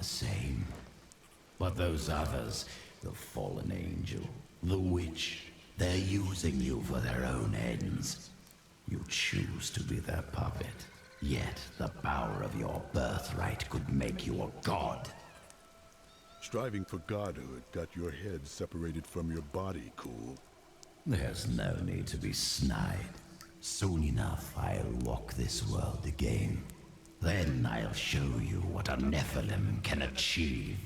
the same. But those others, the fallen angel, the witch, they're using you for their own ends. You choose to be their puppet, yet the power of your birthright could make you a god. Striving for godhood got your head separated from your body, cool. There's no need to be snide. Soon enough, I'll walk this world again. Then I'll show you what a Nephilim can achieve.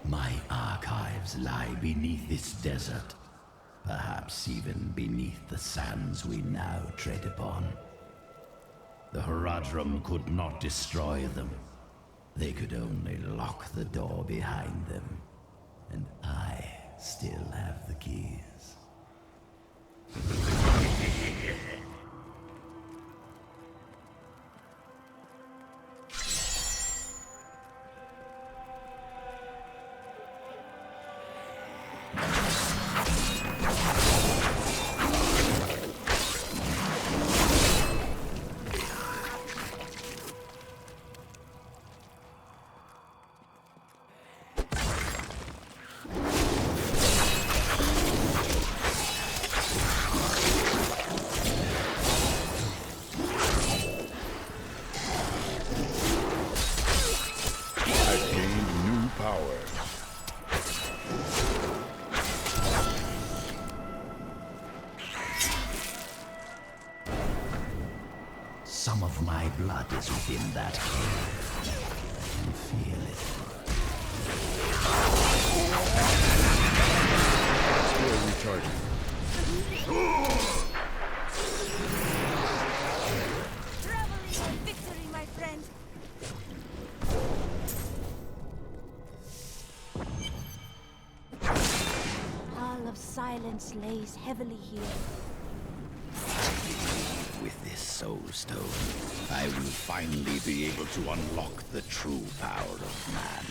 My archives lie beneath this desert, perhaps even beneath the sands we now tread upon. The Horadrim could not destroy them. They could only lock the door behind them, and I still have the keys. Some of my blood is within that cave. I can feel it. Still recharging. Reveling in victory, my friend. All of silence lays heavily here. With this Soulstone, I will finally be able to unlock the true power of man.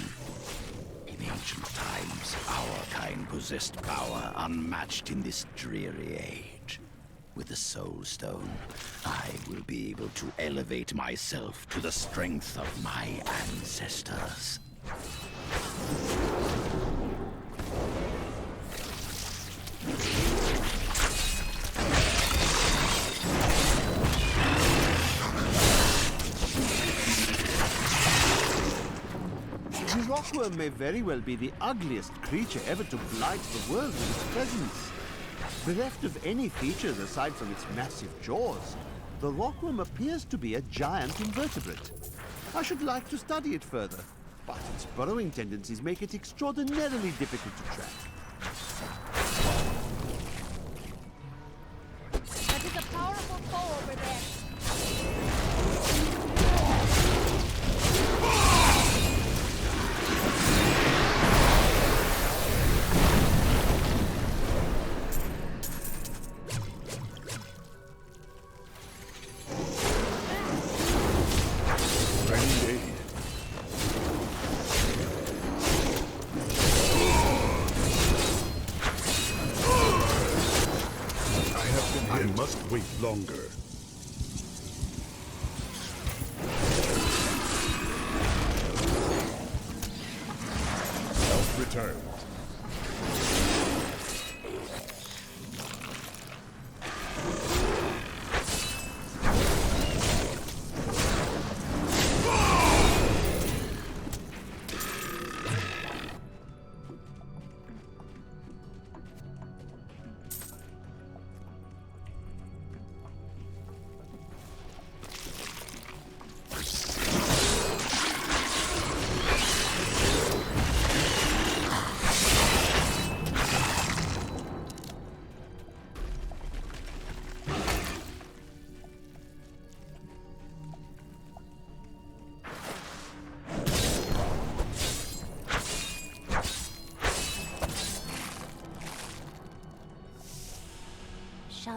In ancient times, our kind possessed power unmatched in this dreary age. With the Soulstone, I will be able to elevate myself to the strength of my ancestors. The rockworm may very well be the ugliest creature ever to blight the world with its presence. Bereft of any features aside from its massive jaws, the rockworm appears to be a giant invertebrate. I should like to study it further, but its burrowing tendencies make it extraordinarily difficult to track. That is a powerful foe over there. I must wait longer. Health returned.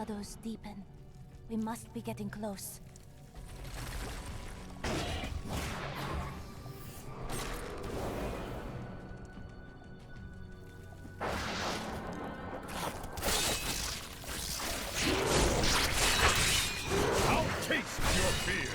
shadows deepen. We must be getting close. I'll taste your fear!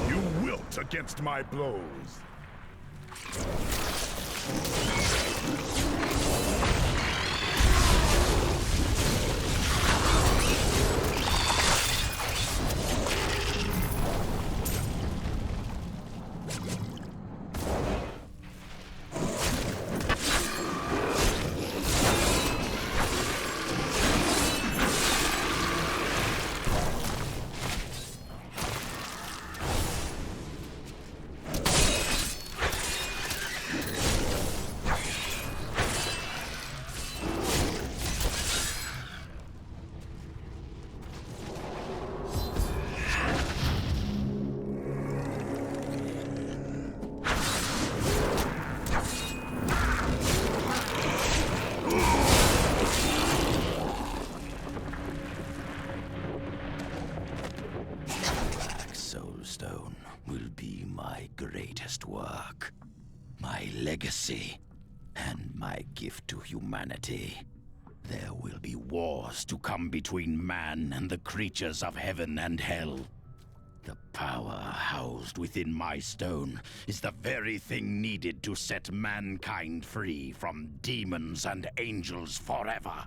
You wilt against my blows. Black Soulstone will be my greatest work, my legacy, and my gift to humanity. There will be wars to come between man and the creatures of heaven and hell. The power housed within my stone is the very thing needed to set mankind free from demons and angels forever.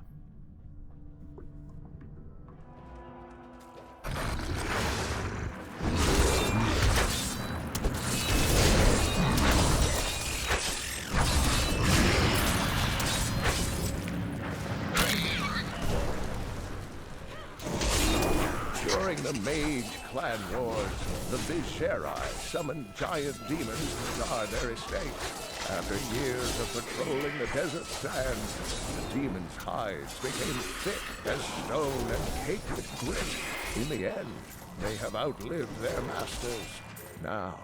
During the Mage Clan Wars, the Viscerai summoned giant demons to guard their estates. After years of patrolling the desert sands, the demons' hides became thick as stone and caked with grit. In the end, they have outlived their masters. Now,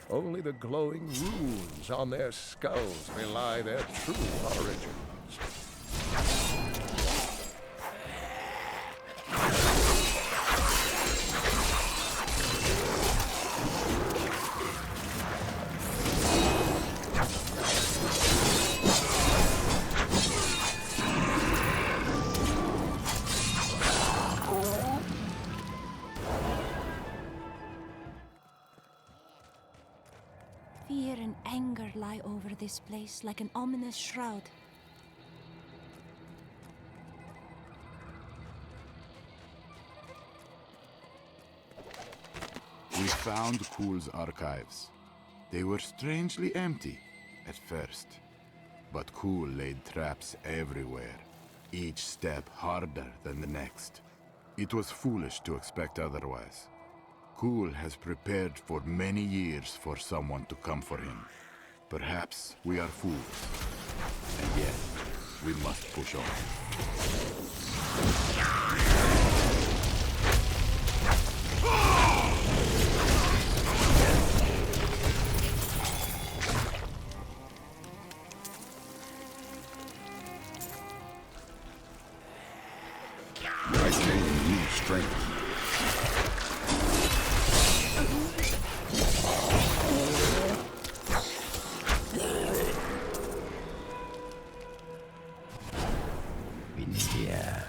only the glowing runes on their skulls belie their true origins. Fear and anger lie over this place like an ominous shroud. We found Kul's archives. They were strangely empty at first, but Kul laid traps everywhere, each step harder than the next. It was foolish to expect otherwise. Kul has prepared for many years for someone to come for him. Perhaps we are fools, and yet we must push on. I gain new strength. In here,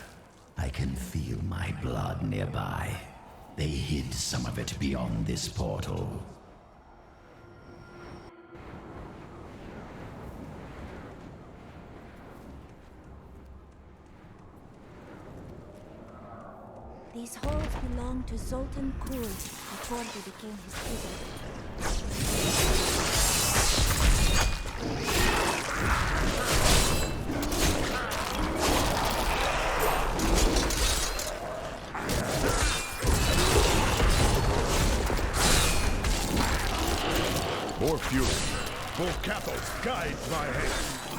I can feel my blood nearby. They hid some of it beyond this portal. These halls belonged to Zoltan Kul before they became his prison. More fury. Full Cathos guides my hand.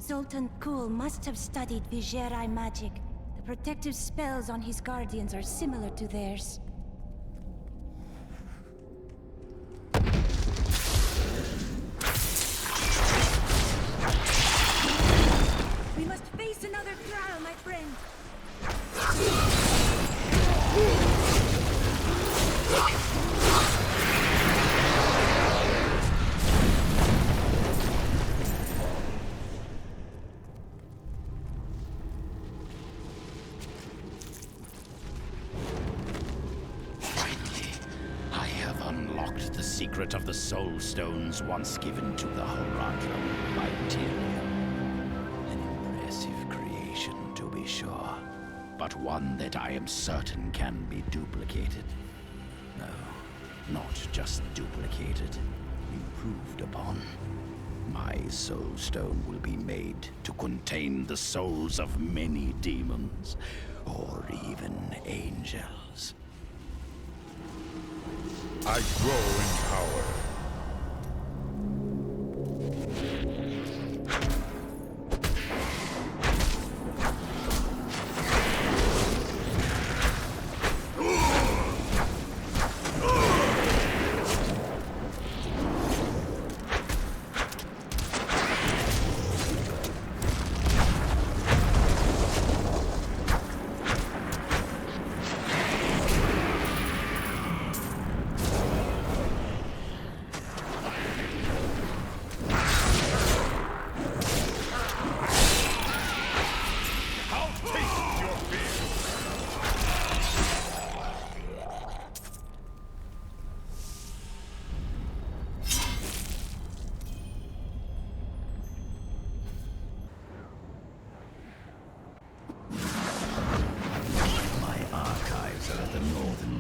Zoltan Kuhl must have studied Vigerai magic. The protective spells on his guardians are similar to theirs. We must face another trial, my friend. The secret of the Soulstones once given to the Horadrim by Tyrion. An impressive creation, to be sure, but one that I am certain can be duplicated. No, not just duplicated, improved upon. My Soulstone will be made to contain the souls of many demons, or even angels. I grow in power.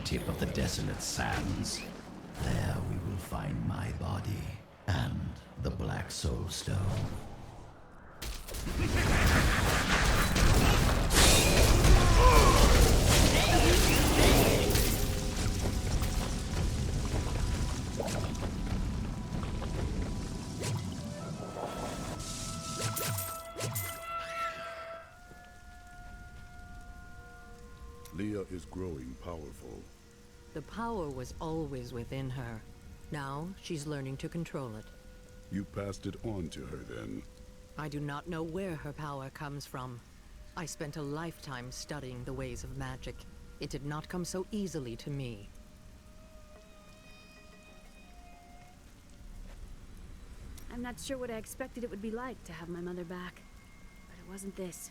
Tip of the desolate sands. There we will find my body and the Black Soulstone. Leah is growing powerful. The power was always within her. Now, she's learning to control it. You passed it on to her, then? I do not know where her power comes from. I spent a lifetime studying the ways of magic. It did not come so easily to me. I'm not sure what I expected it would be like to have my mother back. But it wasn't this.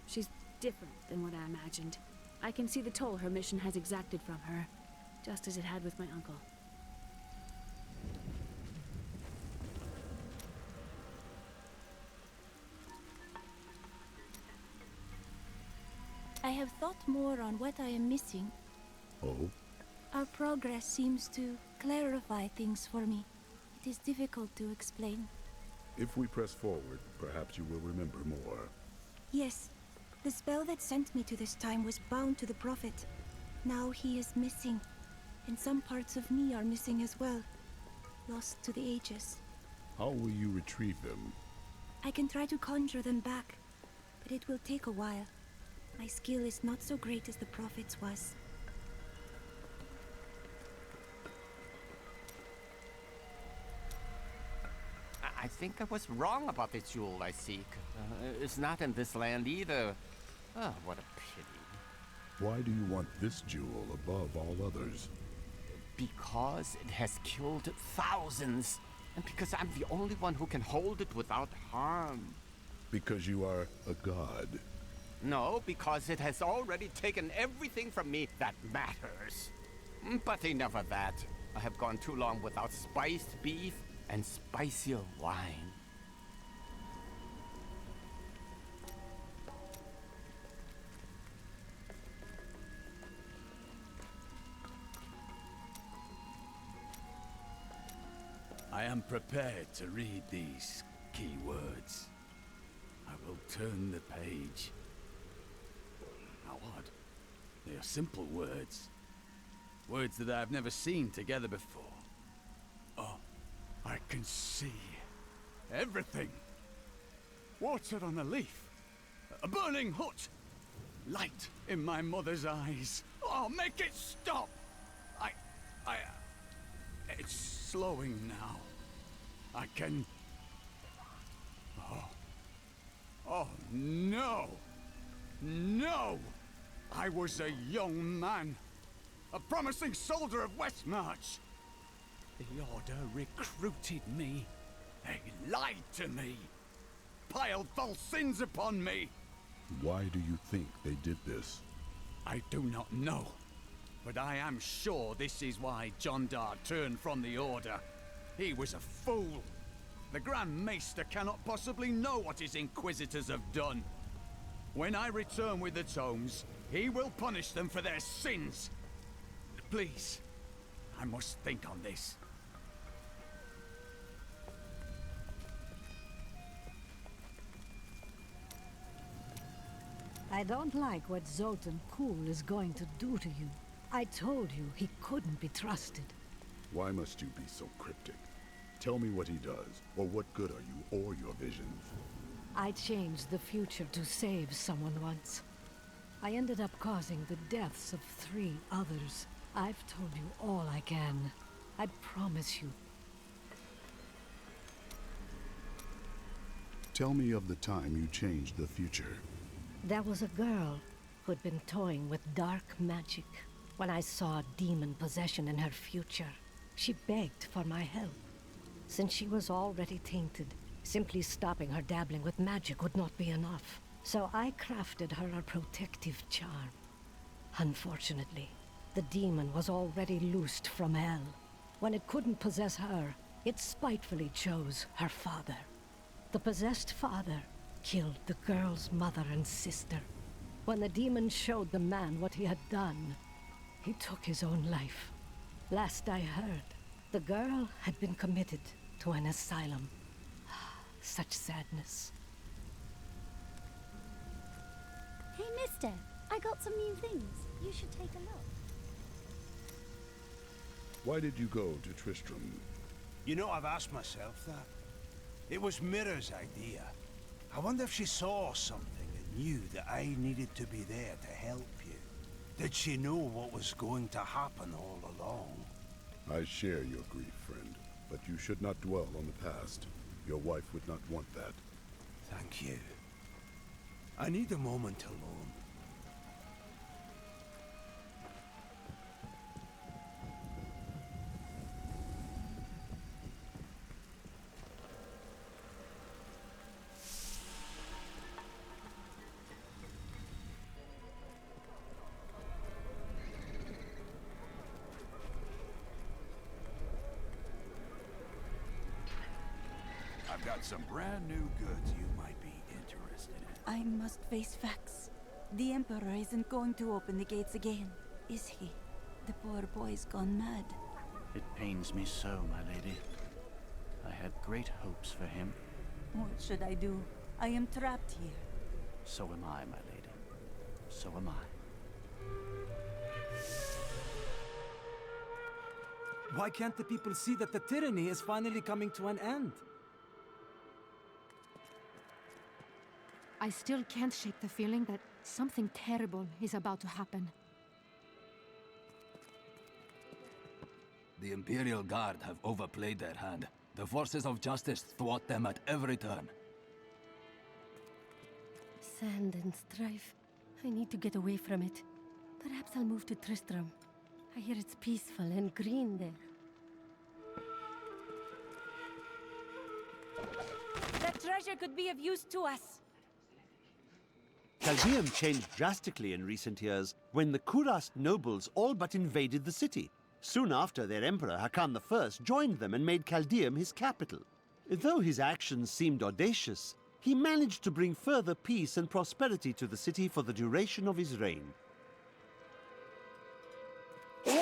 She's different than what I imagined. I can see the toll her mission has exacted from her, just as it had with my uncle. I have thought more on what I am missing. Oh? Our progress seems to clarify things for me. It is difficult to explain. If we press forward, perhaps you will remember more. Yes. The spell that sent me to this time was bound to the Prophet. Now he is missing, and some parts of me are missing as well. Lost to the ages. How will you retrieve them? I can try to conjure them back, but it will take a while. My skill is not so great as the Prophet's was. I think I was wrong about the jewel I seek. It's not in this land either. Oh, what a pity. Why do you want this jewel above all others? Because it has killed thousands. And because I'm the only one who can hold it without harm. Because you are a god. No, because it has already taken everything from me that matters. But enough of that. I have gone too long without spiced beef and spicier wine. I am prepared to read these key words. I will turn the page. How odd. They are simple words. Words that I have never seen together before. Oh, I can see everything. Water on a leaf. A burning hut. Light in my mother's eyes. Oh, make it stop! It's slowing now. I can... Oh, no! No! I was a young man. A promising soldier of Westmarch. The Order recruited me. They lied to me. Piled false sins upon me. Why do you think they did this? I do not know. But I am sure this is why John Dart turned from the Order. He was a fool. The Grand Maester cannot possibly know what his Inquisitors have done. When I return with the tomes, he will punish them for their sins. Please, I must think on this. I don't like what Zoltan Kuhl is going to do to you. I told you he couldn't be trusted. Why must you be so cryptic? Tell me what he does, or what good are you or your visions? I changed the future to save someone once. I ended up causing the deaths of 3 others. I've told you all I can. I promise you. Tell me of the time you changed the future. There was a girl who'd been toying with dark magic. When I saw demon possession in her future, she begged for my help. Since she was already tainted, simply stopping her dabbling with magic would not be enough. So I crafted her a protective charm. Unfortunately, the demon was already loosed from hell. When it couldn't possess her, it spitefully chose her father. The possessed father killed the girl's mother and sister. When the demon showed the man what he had done, he took his own life. Last I heard, the girl had been committed to an asylum. Such sadness. Hey, mister, I got some new things. You should take a look. Why did you go to Tristram? You know, I've asked myself that. It was Mirror's idea. I wonder if she saw something and knew that I needed to be there to help you. Did she know what was going to happen all along? I share your grief, friend, but you should not dwell on the past. Your wife would not want that. Thank you. I need a moment alone. I've got some brand new goods you might be interested in. I must face facts. The Emperor isn't going to open the gates again, is he? The poor boy's gone mad. It pains me so, my lady. I had great hopes for him. What should I do? I am trapped here. So am I, my lady. So am I. Why can't the people see that the tyranny is finally coming to an end? I still can't shake the feeling that something terrible is about to happen. The Imperial Guard have overplayed their hand. The forces of justice thwart them at every turn. Sand and strife. I need to get away from it. Perhaps I'll move to Tristram. I hear it's peaceful and green there. That treasure could be of use to us. Caldeum changed drastically in recent years when the Kurast nobles all but invaded the city. Soon after, their emperor, Hakan I, joined them and made Caldeum his capital. Though his actions seemed audacious, he managed to bring further peace and prosperity to the city for the duration of his reign.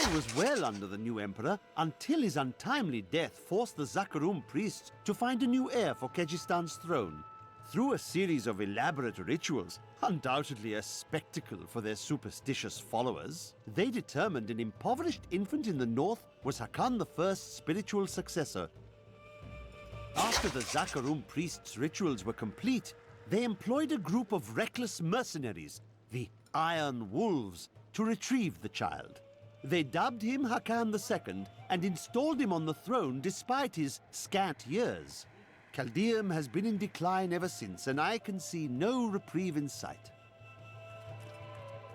All was well under the new emperor until his untimely death forced the Zakarum priests to find a new heir for Kejistan's throne. Through a series of elaborate rituals, undoubtedly a spectacle for their superstitious followers, they determined an impoverished infant in the north was Hakan I's spiritual successor. After the Zakarum priests' rituals were complete, they employed a group of reckless mercenaries, the Iron Wolves, to retrieve the child. They dubbed him Hakan II and installed him on the throne despite his scant years. Caldeum has been in decline ever since, and I can see no reprieve in sight.